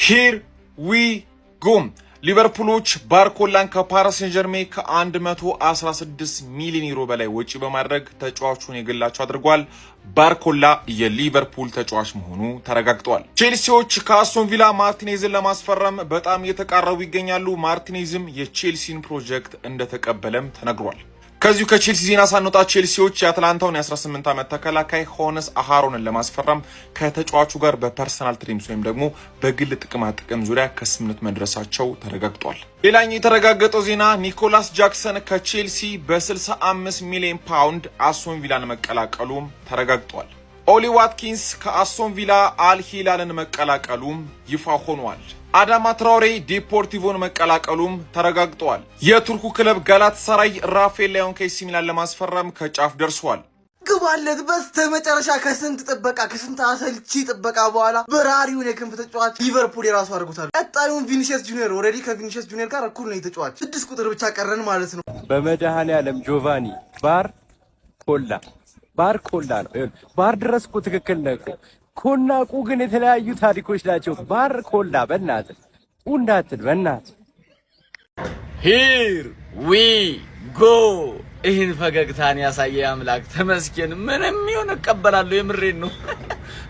Here we go. ሊቨርፑሎች ባርኮላን ከፓሪስ ሴን ጀርሜን ከ116 ሚሊዮን ዩሮ በላይ ወጪ በማድረግ ተጫዋቹን የግላቸው አድርጓል። ባርኮላ የሊቨርፑል ተጫዋች መሆኑ ተረጋግጧል። ቼልሲዎች ከአስቶን ቪላ ማርቲኔዝን ለማስፈረም በጣም እየተቃረቡ ይገኛሉ። ማርቲኔዝም የቼልሲን ፕሮጀክት እንደተቀበለም ተነግሯል። ከዚሁ ከቼልሲ ዜና ሳንወጣ ቼልሲዎች የአትላንታውን የ18 ዓመት ተከላካይ ሆነስ አሃሮንን ለማስፈረም ከተጫዋቹ ጋር በፐርሰናል ትሪምስ ወይም ደግሞ በግል ጥቅም ዙሪያ ከስምምነት መድረሳቸው ተረጋግጧል። ሌላኛው የተረጋገጠው ዜና ኒኮላስ ጃክሰን ከቼልሲ በ65 ሚሊዮን ፓውንድ አስቶን ቪላን መቀላቀሉም ተረጋግጧል። ኦሊ ዋትኪንስ ከአስቶን ቪላ አልሂላልን መቀላቀሉም ይፋ ሆኗል። አዳማ ትራውሬ ዲፖርቲቮን መቀላቀሉም ተረጋግጧል። የቱርኩ ክለብ ጋላታሳራይ ራፋኤል ሊያውን ከኤሲ ሚላን ለማስፈረም ከጫፍ ደርሷል። ግባለት በስተመጨረሻ ከስንት አሰልቺ ጥበቃ በኋላ በራሪውን የክንፍ ተጫዋች ሊቨርፑል የራሱ አድርጎታል። ቀጣዩን ቪኒሲየስ ጁኒየር ኦሬዲ ከቪኒሲየስ ጁኒየር ጋር እኩል ነው የተጫዋች 6 ቁጥር ብቻ ቀረን ማለት ነው። በመድኃኔዓለም ጆቫኒ ባርኮላ ነው። ባር ድረስ እኮ ትክክል ነው እኮ ኮናቁ ግን የተለያዩ ታሪኮች ናቸው። ባርኮላ በእናትህ እንዳትል በእናትህ ሂር ዊ ጎ። ይህን ፈገግታን ያሳየ አምላክ ተመስገን። ምንም ይሁን እቀበላለሁ። የምሬን ነው።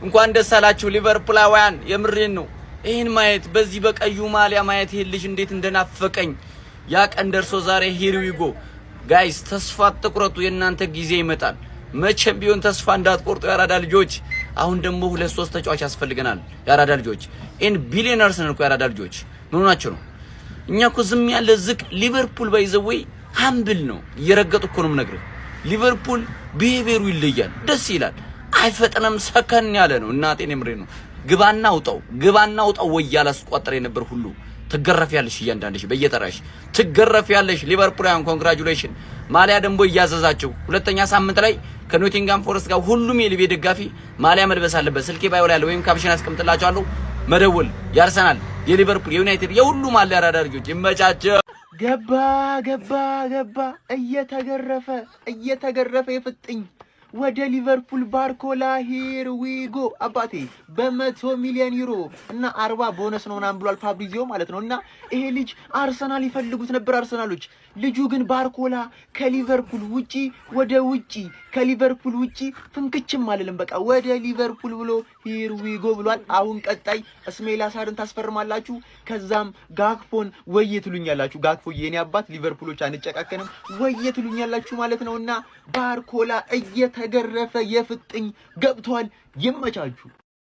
እንኳን ደስ አላችሁ ሊቨርፑላውያን፣ የምሬን ነው። ይህን ማየት በዚህ በቀዩ ማሊያ ማየት ይሄ ልጅ እንዴት እንደናፈቀኝ ያ ቀን ደርሶ ዛሬ ሂር ዊ ጎ ጋይስ። ተስፋ አትቁረጡ፣ የእናንተ ጊዜ ይመጣል። መቼም ቢሆን ተስፋ እንዳትቆርጡ ያራዳ ልጆች። አሁን ደግሞ 2-3 ተጫዋች ያስፈልገናል ያራዳ ልጆች። ኢን ቢሊየነርስ ነን እኮ ያራዳ ልጆች። ምን ሆናችሁ ነው? እኛ እኮ ዝም ያለ ዝቅ ሊቨርፑል ባይዘወይ ሃምብል ነው። እየረገጡ እኮ ነው የምነግርህ። ሊቨርፑል ቢሄቪየሩ ይለያል፣ ደስ ይላል። አይፈጥንም፣ ሰከን ያለ ነው። እናቴን የምሬ ነው። ግባና አውጣው ወይ ያላስቆጠረ የነበር ሁሉ ትገረፊያለሽ። እያንዳንድሽ በየተራሽ ትገረፊያለሽ። ሊቨርፑላውያን ኮንግራቹሌሽን። ማሊያ ደግሞ እያዘዛችሁ ሁለተኛ ሳምንት ላይ ከኖቲንጋም ፎረስት ጋር ሁሉም የሊቤ ደጋፊ ማሊያ መልበስ አለበት። ስልኬ ባዮ ላይ ያለው ወይም ካፕሽን አስቀምጥላችኋለሁ። መደወል የአርሰናል፣ የሊቨርፑል፣ የዩናይትድ የሁሉ ማሊያ ያራዳ ልጆች ይመቻቸው። ገባ እየተገረፈ የፍጥኝ ወደ ሊቨርፑል ባርኮላ ሂር ዊ ጎ አባቴ በ100 ሚሊዮን ዩሮ እና 40 ቦነስ ነው ምናምን ብሏል ፋብሪዚዮ ማለት ነው። እና ይሄ ልጅ አርሰናል ይፈልጉት ነበር አርሰናሎች። ልጁ ግን ባርኮላ ከሊቨርፑል ውጪ ፍንክችም አለለም። በቃ ወደ ሊቨርፑል ብሎ ሂር ዊ ጎ ብሏል። አሁን ቀጣይ እስሜላ ሳርን ታስፈርማላችሁ። ከዛም ጋክፖን ወየ ትሉኛላችሁ። ጋክፖ የኔ አባት ሊቨርፑሎች አንጨቃከንም ወየ ትሉኛላችሁ ማለት ነውና ባርኮላ እየተገረፈ የፍጥኝ ገብቷል። ይመቻችሁ።